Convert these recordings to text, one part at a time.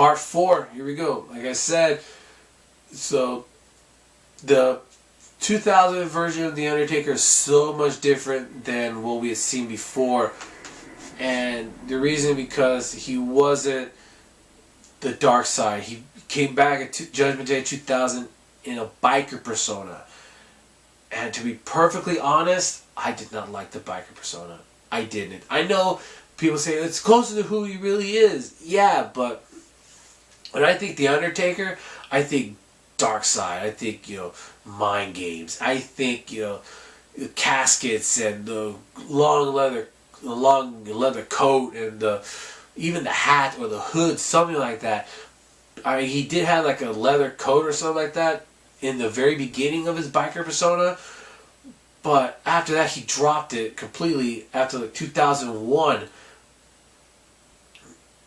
Part 4, here we go. Like I said, so the 2000 version of The Undertaker is so much different than what we had seen before. And the reason because he wasn't the dark side. He came back at Judgment Day 2000 in a biker persona. And to be perfectly honest, I did not like the biker persona. I didn't. I know people say it's closer to who he really is. Yeah, but when I think The Undertaker, I think dark side. I think, mind games. I think, caskets and the long leather coat and even the hat or the hood, something like that. I mean, he did have like a leather coat or something like that in the very beginning of his biker persona, but after that he dropped it completely after like 2001.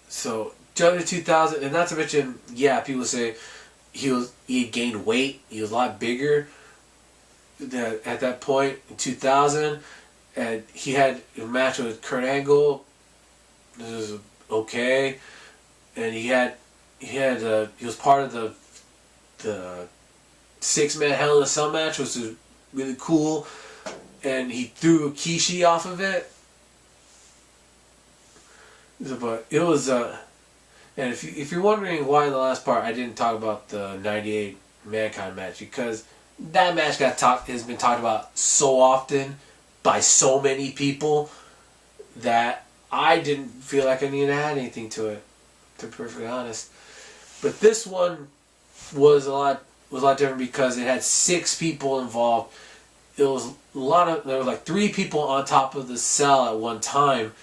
So Judgment 2000, and not to mention, people say he had gained weight. He was a lot bigger at that point in 2000, and he had a match with Kurt Angle. This was okay, and he was part of the 6-man Hell in a Cell match, which was really cool, and he threw Kishi off of it. But it was and if you're wondering why in the last part I didn't talk about the '98 Mankind match, because that match has been talked about so often by so many people that I didn't feel like I needed to add anything to it, to be perfectly honest. But this one was a lot different because it had 6 people involved. There were like 3 people on top of the cell at one time.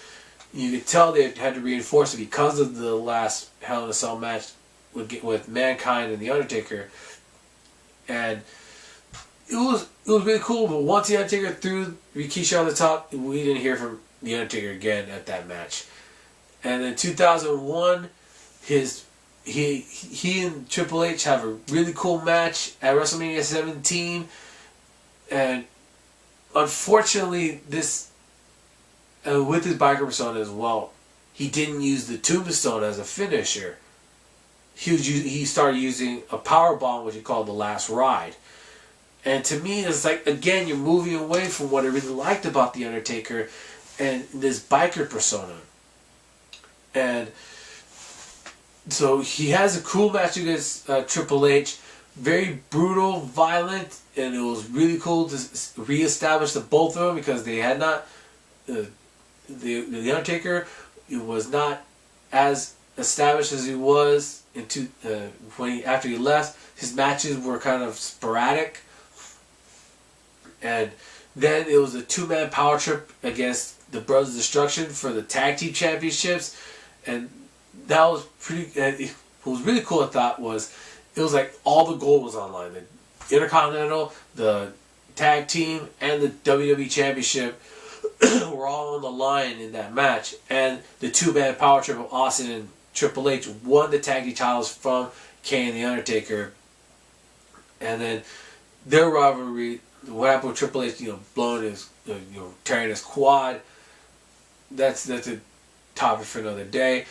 You could tell they had to reinforce it because of the last Hell in a Cell match with Mankind and The Undertaker. And it was really cool, but once The Undertaker threw Rikishi on the top, we didn't hear from The Undertaker again at that match. And then 2001, he and Triple H have a really cool match at WrestleMania 17, and unfortunately, with his biker persona as well, he didn't use the tombstone as a finisher. He started using a power bomb, which he called the Last Ride. And to me, it's like, again, you're moving away from what I really liked about The Undertaker and this biker persona. And so he has a cool match against Triple H. Very brutal, violent, and it was really cool to reestablish the both of them because they had not... The Undertaker was not as established as he was after he left. His matches were kind of sporadic. And then it was a 2-man power trip against the Brothers of Destruction for the Tag Team Championships. And that was what was really cool, I thought, was it was like all the gold was online. The Intercontinental, the Tag Team, and the WWE Championship were all on the line in that match. And the 2-man power trip of Austin and Triple H won the tag team titles from Kane and The Undertaker. And then their rivalry, what happened with Triple H, blowing his, tearing his quad, that's a topic for another day.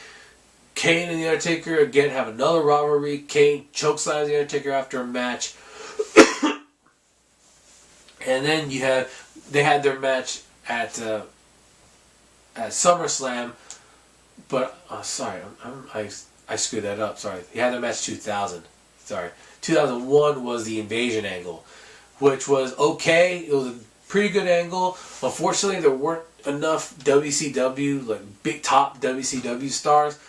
Kane and The Undertaker again have another rivalry. Kane chokeslams The Undertaker after a match. And then they had their match at SummerSlam, but sorry, I screwed that up. Sorry, he had their match 2000. Sorry, 2001 was the Invasion angle, which was okay. It was a pretty good angle. Unfortunately, there weren't enough WCW, like big top WCW stars,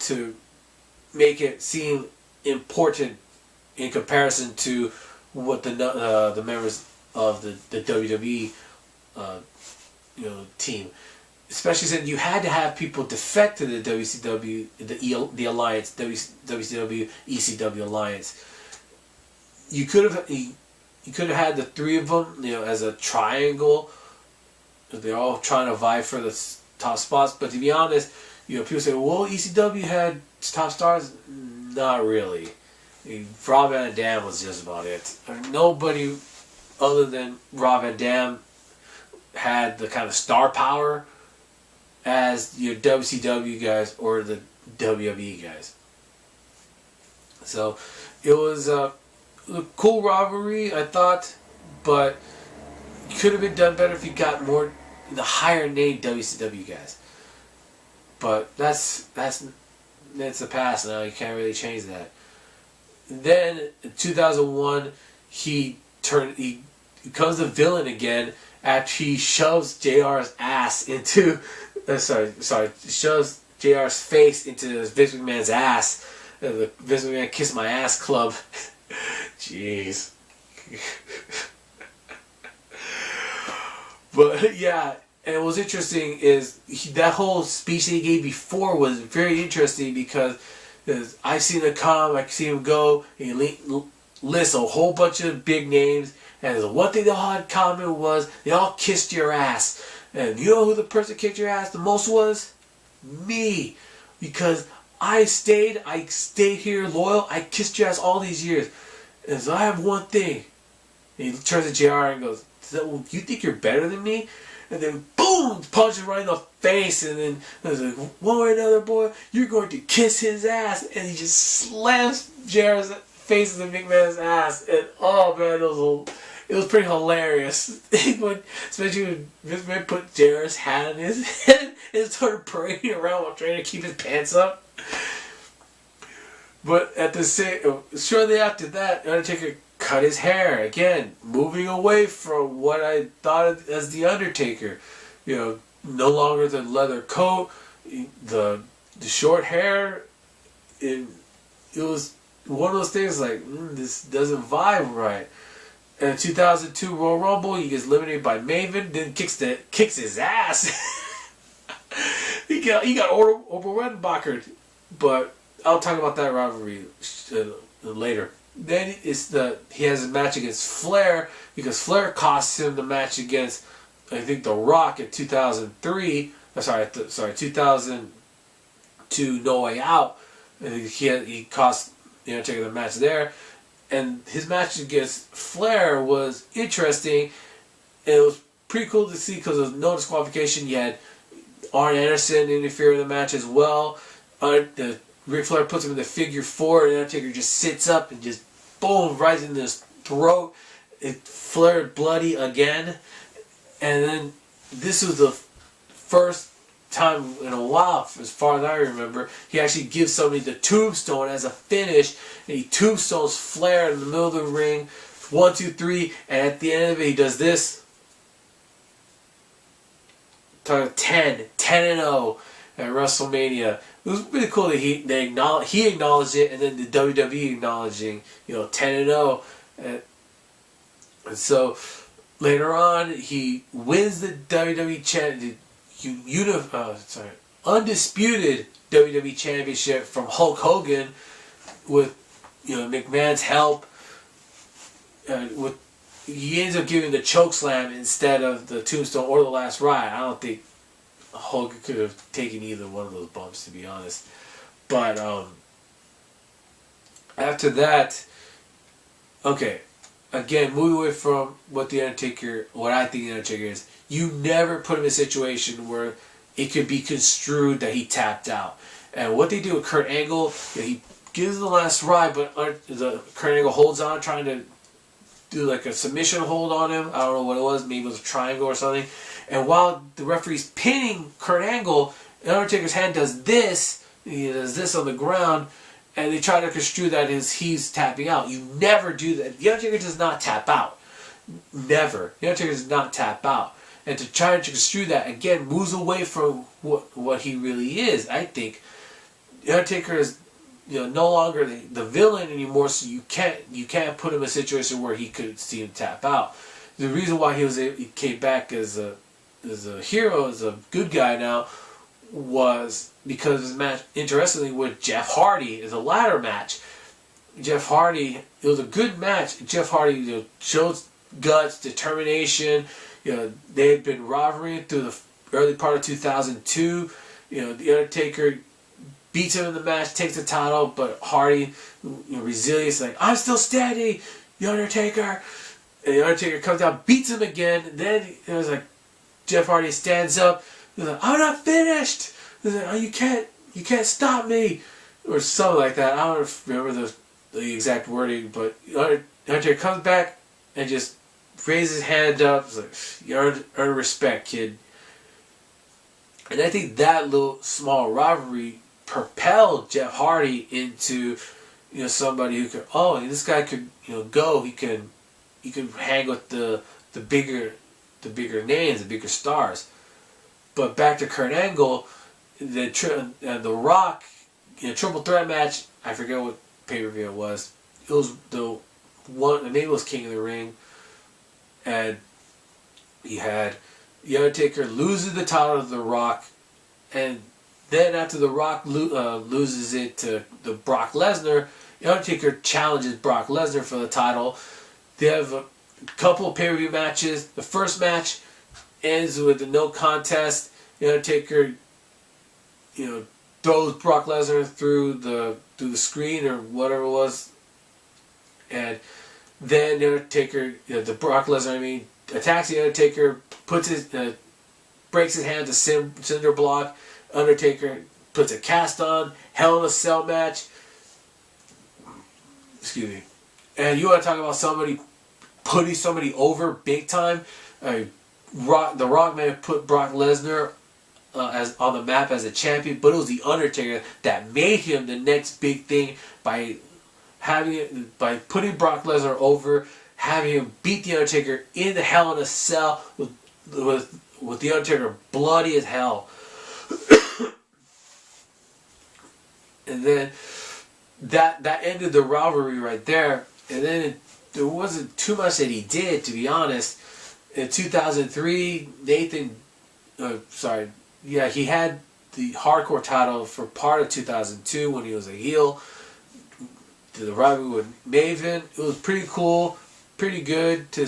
to make it seem important in comparison to what the members of the WWE team, especially since you had to have people defect to the WCW, the alliance, WCW ECW alliance. You could have had the 3 of them, as a triangle. They're all trying to vie for the top spots, but to be honest, people say, well, ECW had top stars. Not really. Rob Van Dam was just about it. Nobody other than Rob Van Dam had the kind of star power as your WCW guys or the WWE guys. So it was a cool rivalry, I thought, but could have been done better if you got more the higher name WCW guys. But that's the past now. You can't really change that. And then in 2001, he becomes the villain again after he shoves JR's ass into shoves JR's face into Vince McMahon's ass. The Vince McMahon Kiss My Ass Club. Jeez. But yeah, and what's interesting is that whole speech that he gave before was very interesting because I've seen him come, I've seen him go, and he lists a whole bunch of big names, and the one thing they all had in common was they all kissed your ass. And you know who the person kicked your ass the most was? Me. Because I stayed here loyal, I kissed your ass all these years. And so I have one thing. And he turns to JR and goes, you think you're better than me? And then boom, punches right in the face, and then there's like, one way or another, boy, you're going to kiss his ass, and he just slams JR's face in McMahon's ass, and oh man, it was pretty hilarious. Especially when Vince McMahon put JR's hat on his head and started parading around while trying to keep his pants up. But at the shortly after that, Undertaker cut his hair again, moving away from what I thought as the Undertaker. You know, no longer the leather coat, the short hair. It was one of those things like this doesn't vibe right. And in 2002 Royal Rumble, he gets eliminated by Maven, then kicks his ass. he got Oberwettenbacher, but I'll talk about that rivalry later. Then he has a match against Flair because Flair cost him the match against I think The Rock in 2003. 2002 No Way Out. And he cost the Undertaker the match there, and his match against Flair was interesting. It was pretty cool to see because there was no disqualification. You had Arn Anderson interfere in the match as well. Ric Flair puts him in the figure four, and Undertaker just sits up and just boom, right in his throat. It flared bloody again. And then this was the first time in a while, as far as I remember, he actually gives somebody the tombstone as a finish, and he tombstones Flair in the middle of the ring. 1, 2, 3, and at the end of it, he does this. 10-0 at WrestleMania. It was pretty cool that he acknowledged it, and then the WWE acknowledging, 10-0. And so later on, he wins the WWE undisputed WWE Championship from Hulk Hogan with McMahon's help. He ends up giving the chokeslam instead of the tombstone or the last ride. I don't think Hogan could have taken either one of those bumps, to be honest. But after that, okay, again, moving away from what I think the Undertaker is, you never put him in a situation where it could be construed that he tapped out. And what they do with Kurt Angle, he gives the last ride, but Kurt Angle holds on, trying to do like a submission hold on him. I don't know what it was. Maybe it was a triangle or something. And while the referee's pinning Kurt Angle, Undertaker's hand does this. He does this on the ground, and they try to construe that as he's tapping out. You never do that. The Undertaker does not tap out. Never. The Undertaker does not tap out. And to try to construe that, again, moves away from what he really is. I think the Undertaker is no longer the villain anymore, so you can't put him in a situation where he could see him tap out. The reason why he came back as a hero, as a good guy now, was because of his match, interestingly, with Jeff Hardy, is a ladder match. Jeff Hardy, it was a good match. Jeff Hardy showed guts, determination. They had been rivaling through the early part of 2002. The Undertaker beats him in the match, takes the title, but Hardy, resilience, like, I'm still standing, The Undertaker. And The Undertaker comes down, beats him again. And then it was like Jeff Hardy stands up. He's like, I'm not finished. He's like, oh, you can't stop me, or something like that. I don't remember the exact wording, but Undertaker comes back and just raises his hand up. It's like, you earn respect, kid. And I think that little small rivalry propelled Jeff Hardy into, somebody who could, this guy could, go. He can hang with the bigger names, the bigger stars. But back to Kurt Angle, the Rock, triple threat match. I forget what pay-per-view it was. It was the one, maybe it was King of the Ring, and you had the Undertaker loses the title to the Rock, and then after the Rock loses it to the Brock Lesnar, the Undertaker challenges Brock Lesnar for the title. They have a couple of pay-per-view matches. The first match ends with a no contest. The Undertaker, throws Brock Lesnar through the screen or whatever it was, and then the Undertaker, the Brock Lesnar, attacks the Undertaker, breaks his hand to cinder block. Undertaker puts a cast on, Hell in a Cell match. Excuse me. And you want to talk about somebody putting somebody over big time? The Rock man put Brock Lesnar as on the map as a champion, but it was the Undertaker that made him the next big thing by putting Brock Lesnar over, having him beat the Undertaker in the Hell in a Cell with the Undertaker bloody as hell. And then that ended the rivalry right there. And then there wasn't too much that he did, to be honest. In 2003, he had the hardcore title for part of 2002 when he was a heel. The rivalry with Maven, it was pretty cool, pretty good to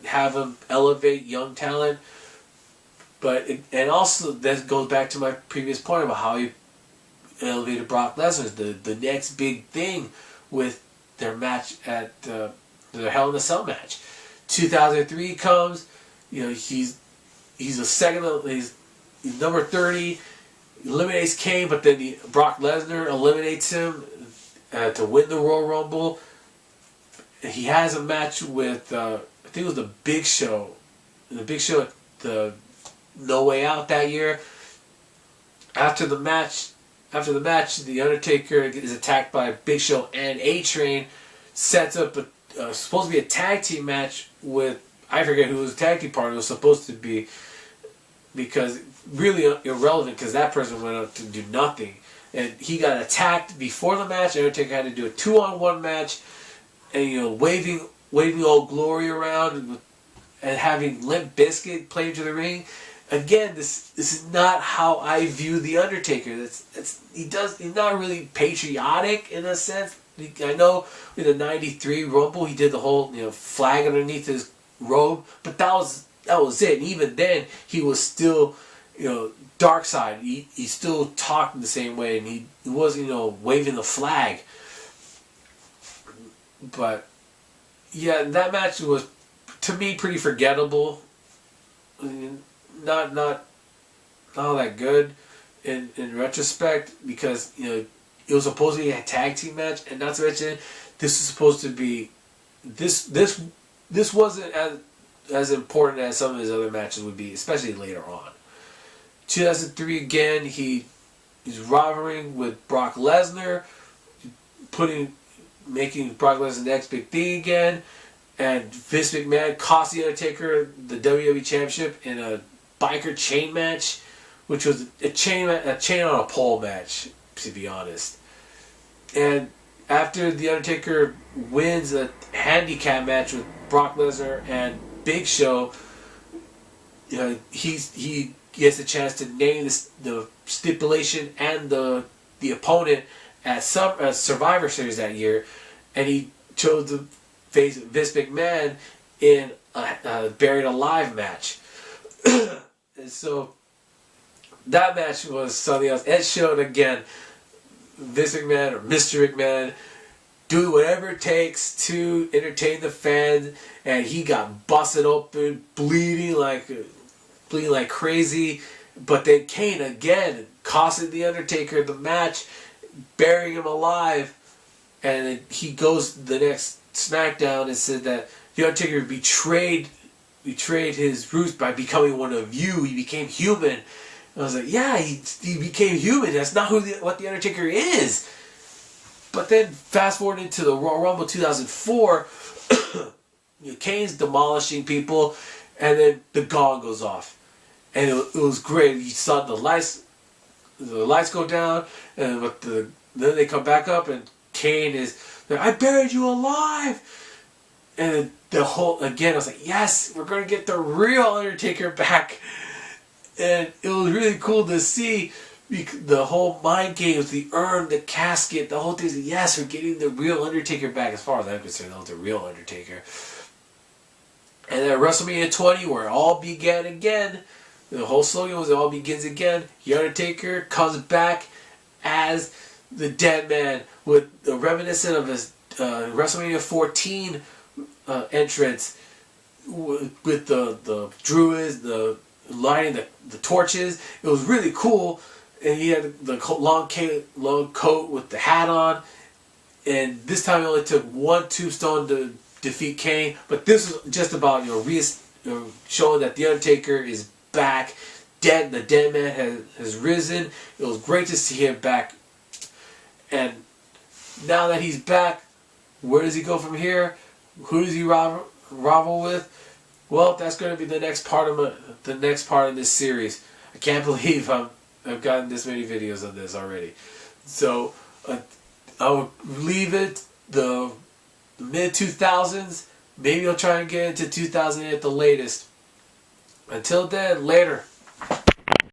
have him elevate young talent. And also that goes back to my previous point about how he elevated Brock Lesnar, the next big thing with their match at their Hell in a Cell match. 2003 comes, he's number 30, eliminates Kane, but then Brock Lesnar eliminates him to win the Royal Rumble. He has a match with I think it was the Big Show. The Big Show at the No Way Out that year. After the match, the Undertaker is attacked by Big Show and A-Train, sets up supposed to be a tag team match with, I forget who his tag team partner was supposed to be, because really irrelevant because that person went out to do nothing. And he got attacked before the match. Undertaker had to do a 2-on-1 match, and waving Old Glory around and having Limp Bizkit play into the ring. Again, this is not how I view the Undertaker. He's not really patriotic in a sense. I know in the '93 Rumble he did the whole flag underneath his robe, but that was it. And even then he was still dark side. He still talked the same way, and he wasn't waving the flag. But yeah, that match was to me pretty forgettable. Not all that good in retrospect, because it was supposed to be a tag team match, and not to mention this is supposed to be this wasn't as important as some of his other matches would be, especially later on. 2003 again, he's rivaling with Brock Lesnar, making Brock Lesnar the next big thing again, and Vince McMahon cost the Undertaker the WWE Championship in a biker chain match, which was a chain on a pole match, to be honest. And after the Undertaker wins a handicap match with Brock Lesnar and Big Show, he gets a chance to name the stipulation and the opponent at Survivor Series that year, and he chose to face Vince McMahon in a Buried Alive match. And so that match was something else. It showed again Vince McMahon, or Mr. McMahon, do whatever it takes to entertain the fans, and he got busted open, bleeding like crazy. But then Kane again costed the Undertaker the match, burying him alive, And then he goes the next SmackDown and said that the Undertaker betrayed his roots by becoming one of you. He became human. And I was like, yeah, he became human. That's not what the Undertaker is. But then fast forward into the Royal Rumble 2004, Kane's demolishing people, and then the gong goes off, and it was great. You saw the lights go down, and then they come back up, and Kane is, I buried you alive, and the whole, again, I was like, yes, we're going to get the real Undertaker back. And it was really cool to see the whole mind games, the urn, the casket, the whole thing. Yes, we're getting the real Undertaker back. As far as I'm concerned, that was the real Undertaker. And then WrestleMania 20, where it all began again, the whole slogan was it all begins again. The Undertaker comes back as the Dead Man with the reminiscent of his WrestleMania 14 entrance with the druids, the lighting the torches. It was really cool, and he had the long coat with the hat on. And this time it only took one tombstone to defeat Kane, but this was just about showing that the Undertaker is back. The Dead Man has risen. It was great to see him back. And now that he's back, where does he go from here? Who does he rival with? Well, that's going to be the next part of this series. I can't believe I've gotten this many videos of this already. So I will leave it the mid 2000s. Maybe I'll try and get into 2008 at the latest. Until then, later.